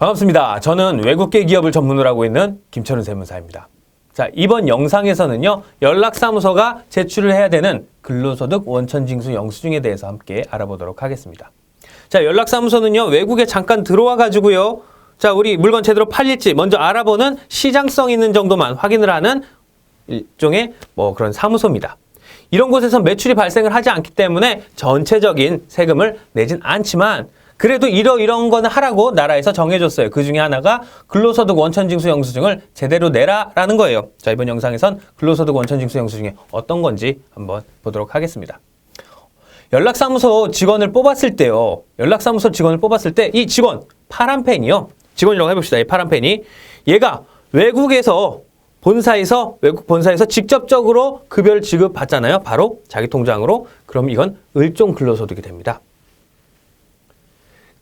반갑습니다. 저는 외국계 기업을 전문으로 하고 있는 김철훈 세무사입니다. 자, 이번 영상에서는요, 연락사무소가 제출을 해야 되는 근로소득 원천징수 영수증에 대해서 함께 알아보도록 하겠습니다. 자, 연락사무소는요, 외국에 잠깐 들어와 가지고요, 자, 우리 물건 제대로 팔릴지 먼저 알아보는 시장성 있는 정도만 확인을 하는 일종의 그런 사무소입니다. 이런 곳에서 매출이 발생을 하지 않기 때문에 전체적인 세금을 내진 않지만 그래도 이런 거는 하라고 나라에서 정해줬어요. 그 중에 하나가 근로소득 원천징수 영수증을 제대로 내라라는 거예요. 자, 이번 영상에선 근로소득 원천징수 영수증이 어떤 건지 한번 보도록 하겠습니다. 연락사무소 직원을 뽑았을 때요. 연락사무소 직원을 뽑았을 때 이 직원, 파란펜이요. 직원이라고 해봅시다. 이 파란펜이. 얘가 외국 본사에서 직접적으로 급여를 지급받잖아요. 바로 자기 통장으로. 그럼 이건 을종 근로소득이 됩니다.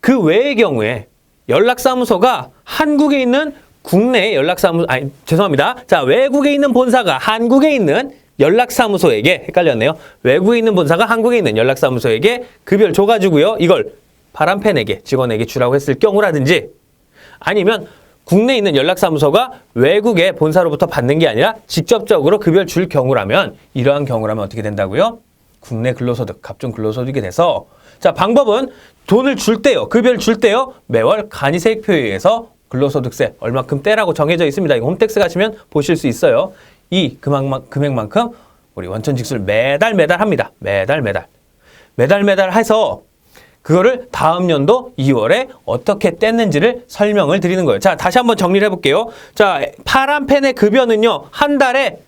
그 외의 경우에 연락사무소가 한국에 있는 국내 자, 외국에 있는 본사가 한국에 있는 연락사무소에게, 헷갈렸네요. 외국에 있는 본사가 한국에 있는 연락사무소에게 급여를 줘가지고요. 이걸 파란펜에게, 직원에게 주라고 했을 경우라든지 아니면 국내에 있는 연락사무소가 외국의 본사로부터 받는 게 아니라 직접적으로 급여를 줄 경우라면, 이러한 경우라면 어떻게 된다고요? 국내 근로소득, 갑종 근로소득이 돼서, 자, 방법은 돈을 줄 때요, 급여를 줄 때요, 매월 간이세액표에 의해서 근로소득세 얼마큼 떼라고 정해져 있습니다. 이거 홈택스 가시면 보실 수 있어요. 이 금액만큼 우리 원천징수를 매달 합니다. 매달 해서 그거를 다음 연도 2월에 어떻게 뗐는지를 설명을 드리는 거예요. 자, 다시 한번 정리를 해볼게요. 자, 파란펜의 급여는요, 한 달에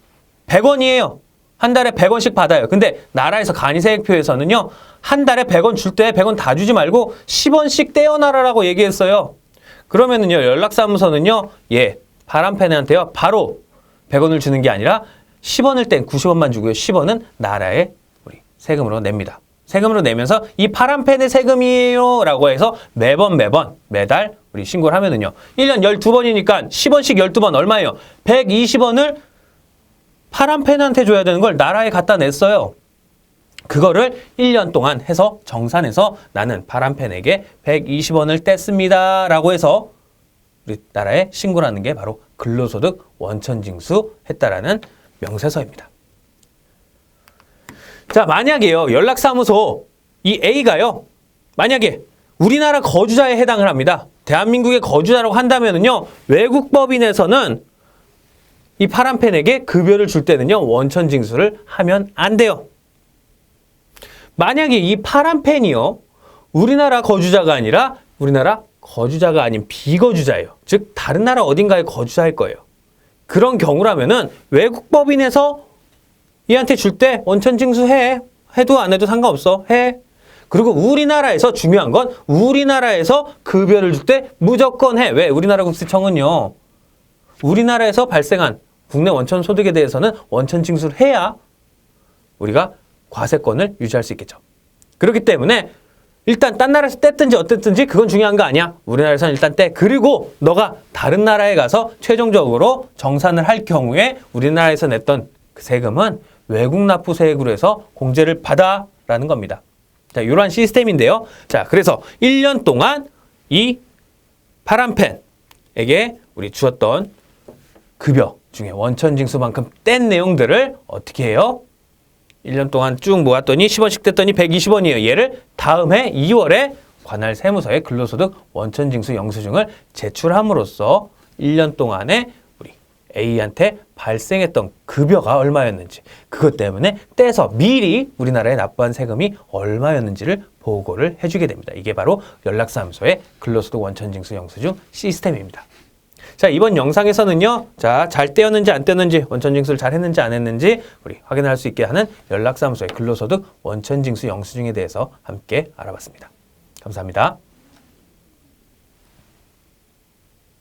100원이에요. 한 달에 100원씩 받아요. 근데 나라에서 간이세액표에서는요, 한 달에 100원 줄 때 100원 다 주지 말고 10원씩 떼어놔라라고 얘기했어요. 그러면은요, 연락사무소는요, 파란펜한테요, 바로 100원을 주는 게 아니라 10원을 뗀 90원만 주고요. 10원은 나라에 우리 세금으로 냅니다. 세금으로 내면서 이 파란펜의 세금이에요 라고 해서 매달 우리 신고를 하면은요, 1년 12번이니까 10원씩 12번 얼마예요? 120원을 파란펜한테 줘야 되는 걸 나라에 갖다 냈어요. 그거를 1년 동안 해서 정산해서 나는 파란펜에게 120원을 뗐습니다 라고 해서 우리나라에 신고를 하는 게 바로 근로소득 원천징수 했다라는 명세서입니다. 자, 만약에요, 연락사무소 이 A가요, 만약에 우리나라 거주자에 해당을 합니다. 대한민국의 거주자라고 한다면은요, 외국법인에서는 이 파란펜에게 급여를 줄 때는요, 원천징수를 하면 안 돼요. 만약에 이 파란펜이요, 우리나라 거주자가 아니라 우리나라 거주자가 아닌 비거주자예요. 즉 다른 나라 어딘가에 거주자일 거예요. 그런 경우라면은 외국법인에서 얘한테 줄 때 원천징수 해도 안 해도 상관없어. 해. 그리고 우리나라에서, 중요한 건 우리나라에서 급여를 줄 때 무조건 해. 왜? 우리나라 국세청은요, 우리나라에서 발생한 국내 원천소득에 대해서는 원천징수를 해야 우리가 과세권을 유지할 수 있겠죠. 그렇기 때문에 일단 딴 나라에서 뗐든지 어땠든지 그건 중요한 거 아니야. 우리나라에서는 일단 떼. 그리고 너가 다른 나라에 가서 최종적으로 정산을 할 경우에 우리나라에서 냈던 그 세금은 외국 납부세액으로 해서 공제를 받아라는 겁니다. 자, 이러한 시스템인데요. 자, 그래서 1년 동안 이 파란펜에게 우리 주었던 급여 중에 원천징수만큼 뗀 내용들을 어떻게 해요? 1년 동안 쭉 모았더니 10원씩 뗐더니 120원이에요. 얘를 다음 해 2월에 관할 세무서에 근로소득 원천징수 영수증을 제출함으로써 1년 동안에 우리 A한테 발생했던 급여가 얼마였는지, 그것 때문에 떼서 미리 우리나라에 납부한 세금이 얼마였는지를 보고를 해주게 됩니다. 이게 바로 연락사무소의 근로소득 원천징수 영수증 시스템입니다. 자, 이번 영상에서는요, 자, 잘 떼었는지 안 떼었는지, 원천징수를 잘 했는지 안 했는지 우리 확인할 수 있게 하는 연락사무소의 근로소득 원천징수 영수증에 대해서 함께 알아봤습니다. 감사합니다.